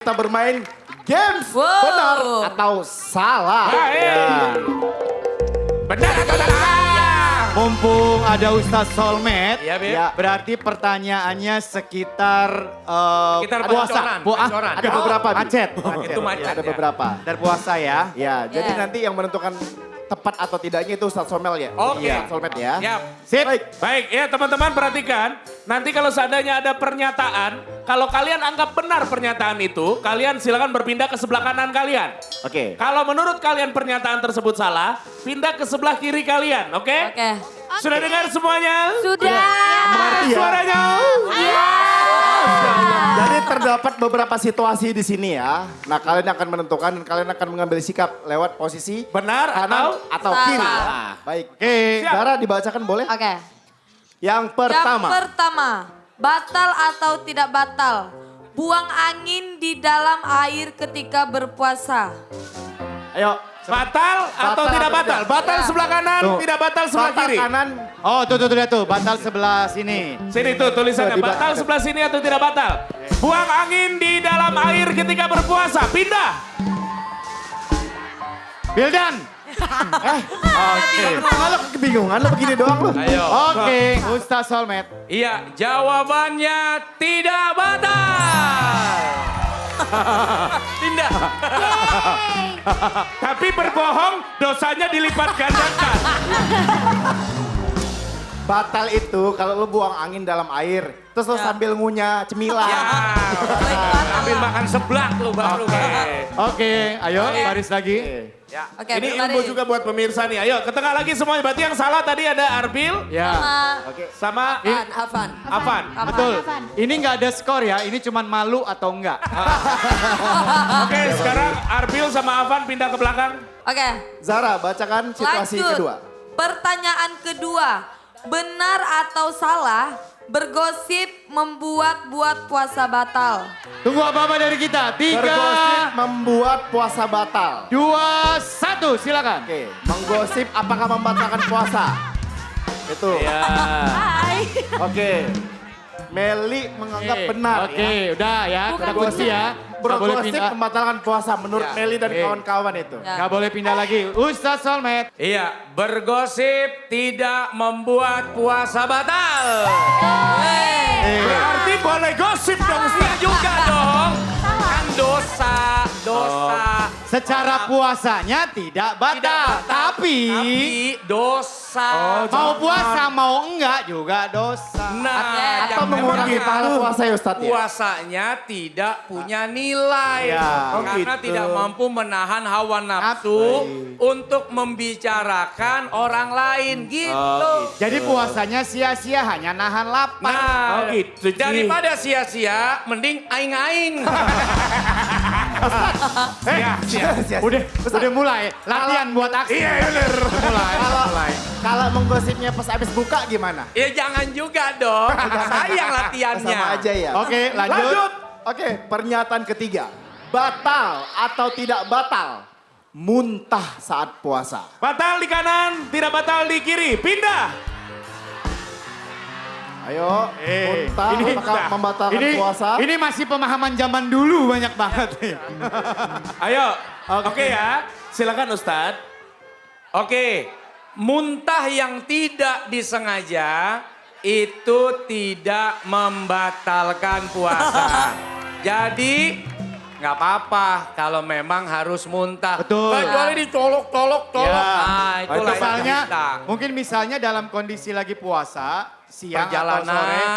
Kita bermain games Wow. benar atau salah. Ya. Benar atau salah? Mumpung ada Ustadz Solmed, Iya, Beb. Ya. berarti pertanyaannya sekitar Sekitar puasa. bocoran. Ada beberapa. Macet. Itu macet. Ada ya. beberapa. Dan puasa ya. Ya, jadi Ya. nanti yang menentukan tepat atau tidaknya itu Ustadz Somel ya. Oke. Iya, Solmed ya. Yap. Sip. Baik, ya teman-teman perhatikan. Nanti kalau seandainya ada pernyataan, kalau kalian anggap benar pernyataan itu, kalian silakan berpindah ke sebelah kanan kalian. Oke. Kalau menurut kalian pernyataan tersebut salah, pindah ke sebelah kiri kalian, oke? Oke. Sudah dengar semuanya? Sudah. Mana Iya. suaranya? Jadi terdapat beberapa situasi di sini ya. Nah, kalian akan menentukan dan kalian akan mengambil sikap lewat posisi Benar kanan atau Salah. kiri. Nah, baik. Oke. Siap. Zara dibacakan boleh? Oke. Yang pertama. Yang pertama, batal atau tidak batal? Buang angin di dalam air ketika berpuasa. Ayo. Batal atau Batal tidak atau batal? tidak? Batal Ya. sebelah kanan, Tuh. tidak batal sebelah Batal kiri. kanan. Oh tuh lihat tuh, batal sebelah sini. Sini tuh tulisannya, Tuh, dibaca. batal sebelah sini atau tidak batal? Buang angin di dalam air ketika berpuasa, pindah. Bildan. Oke. Lo kebingungan lo begini doang lo. Ayo. Oke, Ustadz Solmed. Iya, jawabannya tidak batal. Pindah. Tapi berbohong dosanya dilipat gandakan. Batal itu kalau lo buang angin dalam air. Terus lo sambil ngunyah cemilan. Ya, ambil makan seblak lu baru. Oke, ayo baris lagi. Ya. Oke, Ini berlari. ilmu juga buat pemirsa nih. Ayo ke tengah lagi semuanya. Berarti yang salah tadi ada Arbil Ya, Oke. sama Afan. Afan. betul. Ini nggak ada skor ya, ini cuman malu atau enggak. Oke, sekarang Arbil sama Afan pindah ke belakang. Oke. Zara bacakan situasi Lanjut. kedua. Pertanyaan kedua. Benar atau salah bergosip membuat puasa batal? Tunggu apa-apa dari kita. Bergosip 3, membuat puasa batal. 2, 1, silakan. Oke, menggosip apakah membatalkan puasa? Itu. Ya. Hai. Oke. Meli menganggap benar Oke, ya. udah ya, Bukan udah kursi ya. Nggak boleh Bergosip pindah. membatalkan puasa menurut Ya. Meli dan Oke. kawan-kawan itu. Ya. Nggak boleh pindah lagi. Ustadz Solmed. Iya, bergosip tidak membuat puasa batal. Berarti boleh gosip dong, Ustaz juga dong. Kan dosa. Secara puasanya tidak batal, tapi dosa. mau puasa mau enggak juga dosa. Nah, Atau yang mengurangi memang pahala puasa ya Ustadz ya? puasanya tidak punya nilai. Ya. Oh, Karena gitu. tidak mampu menahan hawa nafsu untuk membicarakan orang lain gitu. Jadi puasanya sia-sia hanya nahan lapar. Nah, gitu, Ci. daripada sia-sia, mending aing-aing. Udah mulai latihan buat aksi. Iya bener. Kalau menggosipnya pas habis buka gimana? Ya jangan juga dong, sayang latihannya. Sama aja ya. Oke, lanjut. Oke, pernyataan ketiga. Batal atau tidak batal? Muntah saat puasa. Batal di kanan, tidak batal di kiri. Pindah. Ayo, muntah ini- apakah membatalkan puasa? Ini masih pemahaman zaman dulu banyak banget nih. Ayo, oke ya. Silakan Ustadz. Oke, muntah yang tidak disengaja itu tidak membatalkan puasa. Jadi nggak apa-apa kalau memang harus muntah. Betul. Kecuali dicolok-colok. Ya. Nah, itu lain misalnya, cerita. mungkin misalnya dalam kondisi lagi puasa, siang Perjalanan, atau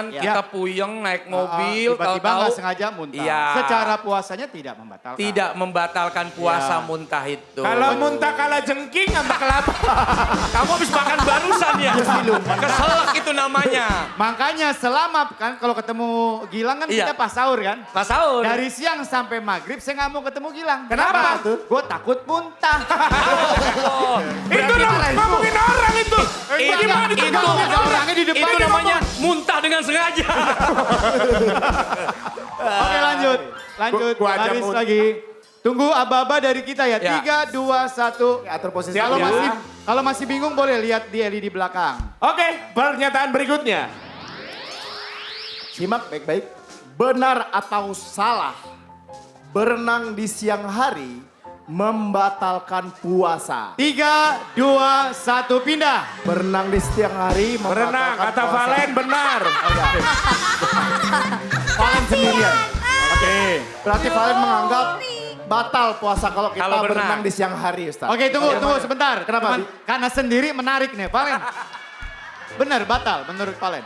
sore, kita puyeng naik mobil, tiba-tiba tahu-tahu nggak sengaja muntah. Iya. Secara puasanya tidak membatalkan. tidak membatalkan puasa Ya. muntah itu. Kalau muntah kalah jengking sama kelapa. Kamu habis makan barusan ya? Keselak itu namanya. Makanya selama kan kalau ketemu Gilang kan Iya. kita pas sahur kan. Pas sahur. Dari siang sampai maghrib saya nggak mau ketemu Gilang. Kenapa? Gue takut muntah. Itu ngomongin orang itu. Gimana itu? Ada orangnya di depan. Itu namanya muntah dengan sengaja. Oke lanjut. Lanjut. Gua aja Baris mau- lagi. Tunggu aba-aba dari kita ya. Ya. 3, 2, 1. Atur posisi. Kalau dulu. masih bingung boleh lihat di LED belakang. Oke, pernyataan berikutnya. Simak baik-baik. Benar atau salah? berenang di siang hari membatalkan puasa. 3, 2, 1 pindah. Berenang di siang hari membatalkan Berenang, kata puasa. Valen benar. Valen sendirian. Oke. Berarti Valen menganggap batal puasa kalau kita Kalau berenang. berenang di siang hari, Ustaz. Oke, tunggu sebentar. Kenapa, Bi? Karena sendiri menarik nih, Valen. Benar, batal menurut Valen.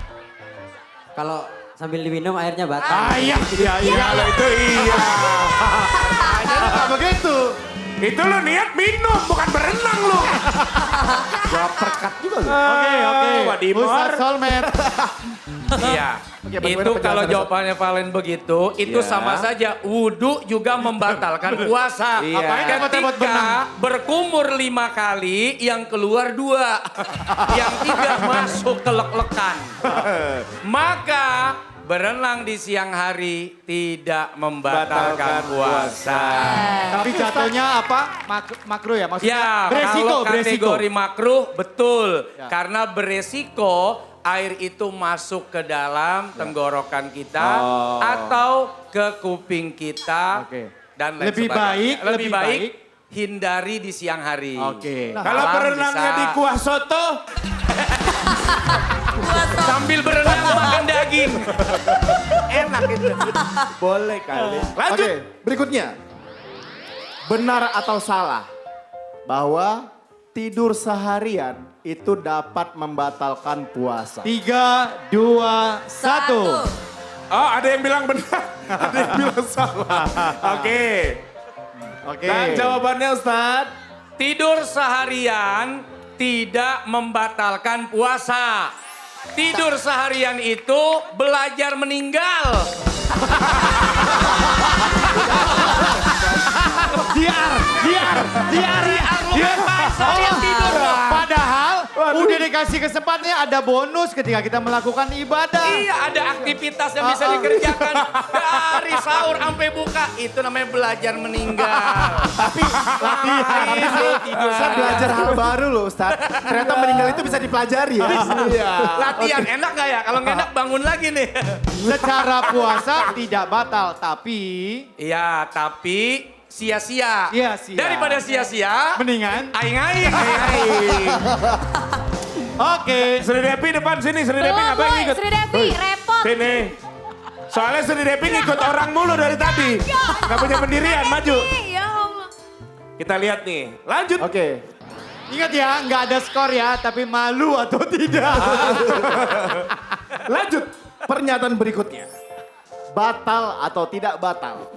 Kalau sambil diminum airnya batal. Iya, kalau itu iya. Nggak begitu. Itu lu niat minum, bukan berenang lu. Jawab perkat juga lu. Oke. Wadimor. Ustaz Solmed. Iya. Oke, bagaimana Itu kalau penjelasan, jawabannya Valen begitu, itu Iya. sama saja wudhu juga membatalkan puasa. Iya. Ngapain kamu buat Ketika berenang? berkumur 5 kali, yang keluar 2. Yang 3 masuk ke lek-lekan. Maka berenang di siang hari tidak membatalkan Batalkan puasa. Tapi jatuhnya apa? Makro ya maksudnya? Ya, beresiko, kalau beresiko. kategori makruh betul. Ya. Karena beresiko air itu masuk ke dalam tenggorokan kita atau ke kuping kita Oke. dan lain Lebih sebagainya. baik, lebih lebih baik baik. hindari di siang hari. Oke. Kalau Malam berenangnya bisa di kuah soto, sambil berenang makan daging. enak itu. Boleh kali. Lanjut. Oke, berikutnya. Benar atau salah bahwa tidur seharian itu dapat membatalkan puasa? 3, 2, 1. Oh, ada yang bilang benar, ada yang bilang salah. Oke. Oke. Dan jawabannya Ustaz. Tidur seharian tidak membatalkan puasa. Tidur seharian itu belajar meninggal. Padahal udah dikasih kesempatannya ada bonus ketika kita melakukan ibadah. Iya, ada aktivitas yang bisa dikerjakan dari sahur sampai buka. Itu namanya belajar meninggal. Tapi saya belajar hal baru loh Ustaz. Ternyata meninggal itu bisa dipelajari ya. Iya. Latihan enak gak ya? Kalau nggak enak bangun lagi nih. Secara puasa tidak batal, tapi Iya, tapi sia-sia. Sia-sia. Daripada sia-sia, mendingan. aing-aing. Oke. Sri Depi depan sini, Sri Depi Belum, ngapain Boy. ikut? Sri Depi, repot. Sini. Soalnya Sri Depi ngikut orang mulu dari tadi. Gak punya pendirian, maju. Ya Allah. Kita lihat nih. Lanjut. Oke. Ingat ya, nggak ada skor ya, tapi malu atau tidak. Lanjut. Pernyataan berikutnya. Batal atau tidak batal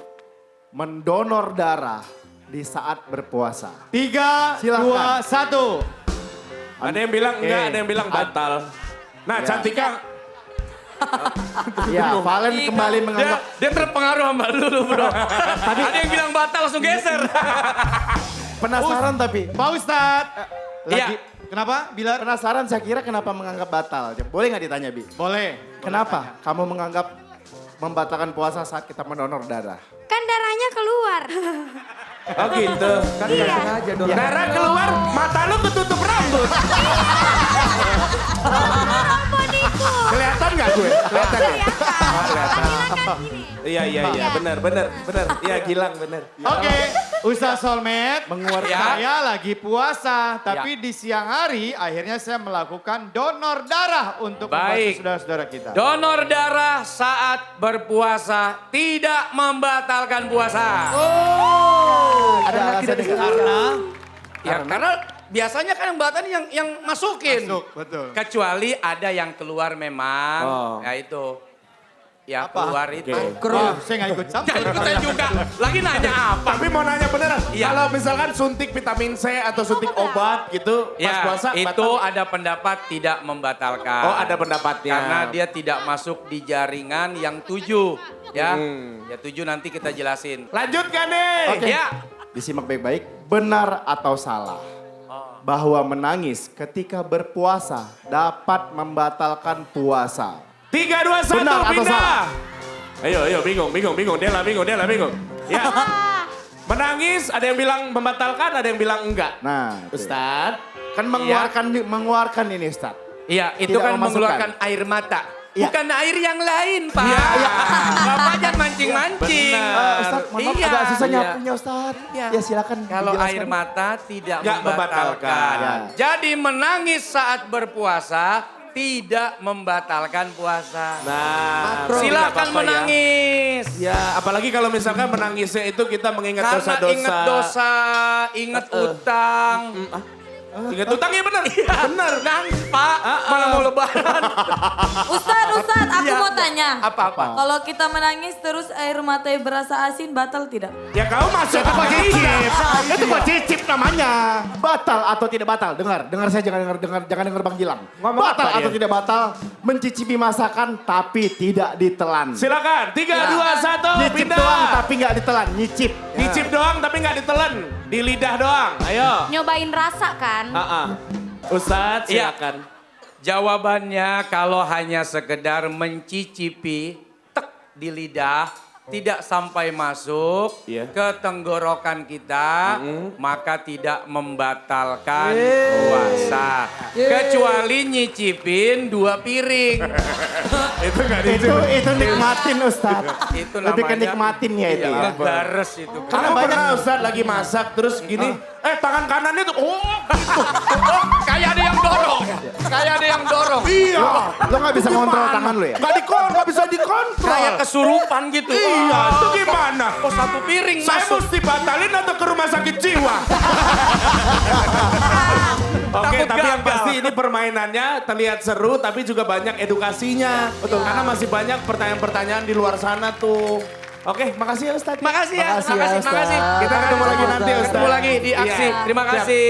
mendonor darah di saat berpuasa? 3, Silakan. 2, 1. Ada yang bilang enggak, ada yang bilang batal. Nah, Ya. Cantika. Ya, Valen kembali menganggap Dia terpengaruh sama lu bro. Ada yang bilang batal langsung geser. penasaran tapi. Pak Ustadz. Iya. Kenapa? Bilar? Penasaran saya kira kenapa menganggap batal. Boleh nggak ditanya Bi? Boleh. Kenapa kamu menganggap membatalkan puasa saat kita mendonor darah? Kan darahnya keluar. Oh gitu. Kan nggak sengaja dong. Darah keluar, mata lu ketutup rambut. Kelihatan nggak gue? Kelihatan ya? Laki-laki gini. Iya, benar. Iya, Gilang benar. Oke, Ustaz Solmed Mengeluarkan saya lagi puasa, tapi di siang hari akhirnya saya melakukan donor darah untuk membantu Baik. saudara-saudara kita. Donor darah saat berpuasa tidak membatalkan puasa. ada alasan Karena Ya karena biasanya kan yang batalkan yang masukin. masuk, betul. Kecuali ada yang keluar memang. Oh. Ya itu. Ya keluar itu. Oh, saya nggak ikut campur. Jangan ikutan juga. Lagi nanya apa? Tapi mau nanya beneran, Iya. kalau misalkan suntik vitamin C atau suntik obat gitu pas Ya, puasa itu batal? ada pendapat tidak membatalkan. Oh, ada pendapatnya. Karena dia tidak masuk di jaringan yang 7. Ya, ya 7 nanti kita jelasin. Lanjutkan nih. Oke. Ya, Disimak baik-baik, benar atau salah bahwa menangis ketika berpuasa dapat membatalkan puasa? 3, 2, 1, Benar atau pindah. salah? Ayo, bingung. Dela bingung. Ya. Menangis, ada yang bilang membatalkan, ada yang bilang enggak. Nah, itu. Ustadz. Kan mengeluarkan ini Ustaz. iya itu Tidak kan memasukkan. mengeluarkan air mata. bukan air yang lain, Pak. Bapak jangan mancing-mancing. Ustaz, mohon maaf Iya. agak susah Iya. nyapunya Ustaz. Iya. Ya silakan. Kalau dijelaskan. air mata tidak Nggak membatalkan. membatalkan. Jadi menangis saat berpuasa tidak membatalkan puasa. Nah, Silakan tidak apa-apa ya. menangis. Ya, apalagi kalau misalkan menangisnya itu kita mengingat Karena dosa-dosa. ingat dosa, ingat utang. Ingat utang ya benar. Benar. Nangis, Pak. Malah mau lebaran. Ustadz, aku mau tanya. Apa-apa? Kalau kita menangis terus air mata berasa asin, batal tidak? Ya kau masuk ke Cicip. Itu Pak Cicip namanya. Batal atau tidak batal? Dengar saya jangan dengar Bang Gilang. Ngomong Batal apa atau dia? tidak batal? Mencicipi masakan tapi tidak ditelan. Silakan. 3, 2, 1, Nyicip pindah. doang tapi nggak ditelan. Nyicip. Nyicip doang tapi nggak ditelan. Di lidah doang. Ayo. Nyobain rasa kan? Ustadz Iya. silakan. Jawabannya kalau hanya sekedar mencicipi tek di lidah, tidak sampai masuk Iya. ke tenggorokan kita, maka tidak membatalkan puasa. Kecuali nyicipin 2 piring. Itu nggak Itu nikmatin Ustaz. Itu Lebih ke namanya nikmatin ya itu ya. ngegares itu. Karena banyak Ustadz lagi masak terus gini. Tangan kanannya tuh. Kayak ada yang dorong. Kayak ada yang dorong. Iya. Lo nggak bisa ngontrol tangan lo ya? Nggak bisa dikontrol. Kayak kesurupan gitu. Iya, itu gimana? Oh, 1 piring Saya masuk. mesti batalin atau ke rumah sakit jiwa? Oke, Takut tapi yang gagal. pasti ini permainannya terlihat seru, tapi juga banyak edukasinya. Betul. Karena masih banyak pertanyaan-pertanyaan di luar sana tuh. Oke, makasih ya Ustadz. Makasih ya, Makasih ya, makasih. Ustaz. Kita ketemu lagi nanti Ustadz. Ketemu lagi di aksi. Iya. Terima Siap. kasih.